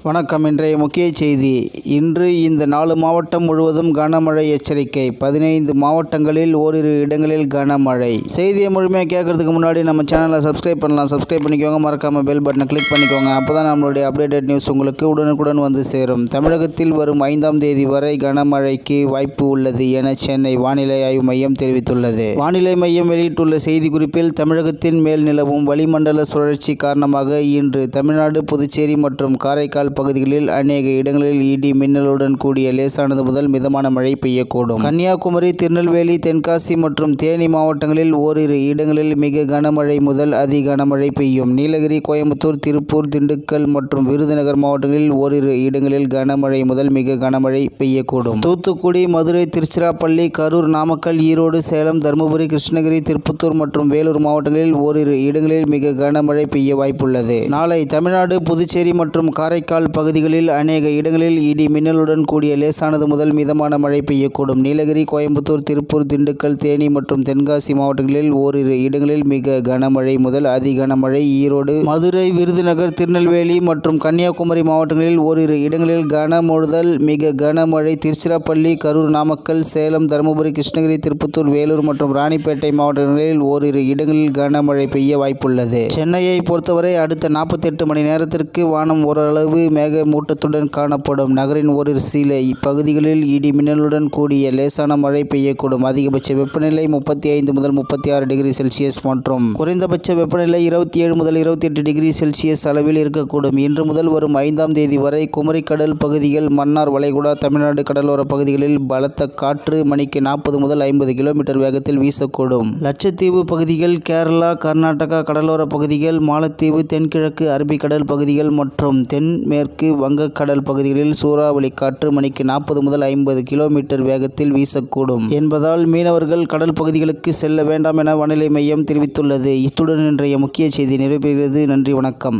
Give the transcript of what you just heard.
வணக்கம். இன்றைய முக்கிய செய்தி. இன்று இந்த 4 மாவட்டம் முழுவதும் கனமழை எச்சரிக்கை. 15 மாவட்டங்களில் ஓரிரு இடங்களில் கனமழை. செய்தியை முழுமையாக கேட்கறதுக்கு முன்னாடி நம்ம சேனலை சப்ஸ்கிரைப் பண்ணலாம். சப்ஸ்கிரைப் பண்ணிக்கோங்க. மறக்காம பெல் பட்டனை கிளிக் பண்ணிக்கோங்க. அப்போதான் நம்மளுடைய அப்டேட்டட் நியூஸ் உங்களுக்கு உடனுக்குடன் வந்து சேரும். தமிழகத்தில் வரும் 5ஆம் தேதி வரை கனமழைக்கு வாய்ப்பு உள்ளது என சென்னை வானிலை ஆய்வு மையம் தெரிவித்துள்ளது. வானிலை மையம் வெளியிட்டுள்ள செய்திக்குறிப்பில், தமிழகத்தின் மேல் நிலவும் வளிமண்டல சுழற்சி காரணமாக இன்று தமிழ்நாடு, புதுச்சேரி மற்றும் காரைக்கால் பகுதிகளில் அநேக இடங்களில் இடி மின்னலுடன் கூடிய லேசானது முதல் மிதமான மழை பெய்யக்கூடும். கன்னியாகுமரி, திருநெல்வேலி, தென்காசி மற்றும் தேனி மாவட்டங்களில் ஓரிரு இடங்களில் மிக கனமழை முதல் அதி கனமழை பெய்யும். நீலகிரி, கோயம்புத்தூர், திருப்பூர், திண்டுக்கல் மற்றும் விருதுநகர் மாவட்டங்களில் ஓரிரு இடங்களில் கனமழை முதல் மிக கனமழை பெய்யக்கூடும். தூத்துக்குடி, மதுரை, திருச்சிராப்பள்ளி, கரூர், நாமக்கல், ஈரோடு, சேலம், தருமபுரி, கிருஷ்ணகிரி, திருப்பத்தூர் மற்றும் வேலூர் மாவட்டங்களில் ஓரிரு இடங்களில் மிக கனமழை பெய்ய வாய்ப்புள்ளது. நாளை தமிழ்நாடு, புதுச்சேரி மற்றும் காரைக்கால் பகுதிகளில் அநேக இடங்களில் இடி மின்னலுடன் கூடிய லேசானது முதல் மிதமான மழை பெய்யக்கூடும். நீலகிரி, கோயம்புத்தூர், திருப்பூர், திண்டுக்கல், தேனி மற்றும் தென்காசி மாவட்டங்களில் ஓரிரு இடங்களில் மிக கனமழை முதல் அதி கனமழை. ஈரோடு, மதுரை, விருதுநகர், திருநெல்வேலி மற்றும் கன்னியாகுமரி மாவட்டங்களில் ஓரிரு இடங்களில் கன முதல் மிக கனமழை. திருச்சிராப்பள்ளி, கரூர், நாமக்கல், சேலம், தருமபுரி, கிருஷ்ணகிரி, திருப்பத்தூர், வேலூர் மற்றும் ராணிப்பேட்டை மாவட்டங்களில் ஓரிரு இடங்களில் கனமழை பெய்ய வாய்ப்புள்ளது. சென்னையை பொறுத்தவரை அடுத்த 48 மணி நேரத்திற்கு வானம் ஓரளவு மேகமூட்டத்துடன் காணப்படும். நகரின் ஒரு சில பகுதிகளில் இடி மின்னலுடன் கூடிய லேசான மழை பெய்யக்கூடும். அதிகபட்ச வெப்பநிலை 35 முதல் 36 டிகிரி செல்சியஸ் மற்றும் குறைந்தபட்ச வெப்பநிலை 27 முதல் 28 டிகிரி செல்சியஸ் அளவில் இருக்கக்கூடும். இன்று முதல் வரும் 5ஆம் தேதி வரை குமரிக்கடல் பகுதிகள், மன்னார் வளைகுடா, தமிழ்நாடு கடலோர பகுதிகளில் பலத்த காற்று மணிக்கு 40 முதல் 50 கிலோமீட்டர் வேகத்தில் வீசக்கூடும். லட்சத்தீவு பகுதிகள், கேரளா, கர்நாடகா கடலோர பகுதிகள், மாலத்தீவு, தென்கிழக்கு அரபிக்கடல் பகுதிகள் மற்றும் தென்மேற்கு வங்கக்கடல் பகுதிகளில் சூறாவளி காற்று மணிக்கு 40 முதல் 50 கிலோமீட்டர் வேகத்தில் வீசக்கூடும் என்பதால் மீனவர்கள் கடல் பகுதிகளுக்கு செல்ல வேண்டாம் என வானிலை மையம் தெரிவித்துள்ளது. இத்துடன் இன்றைய முக்கிய செய்தி நிறைவு பெறுகிறது. நன்றி, வணக்கம்.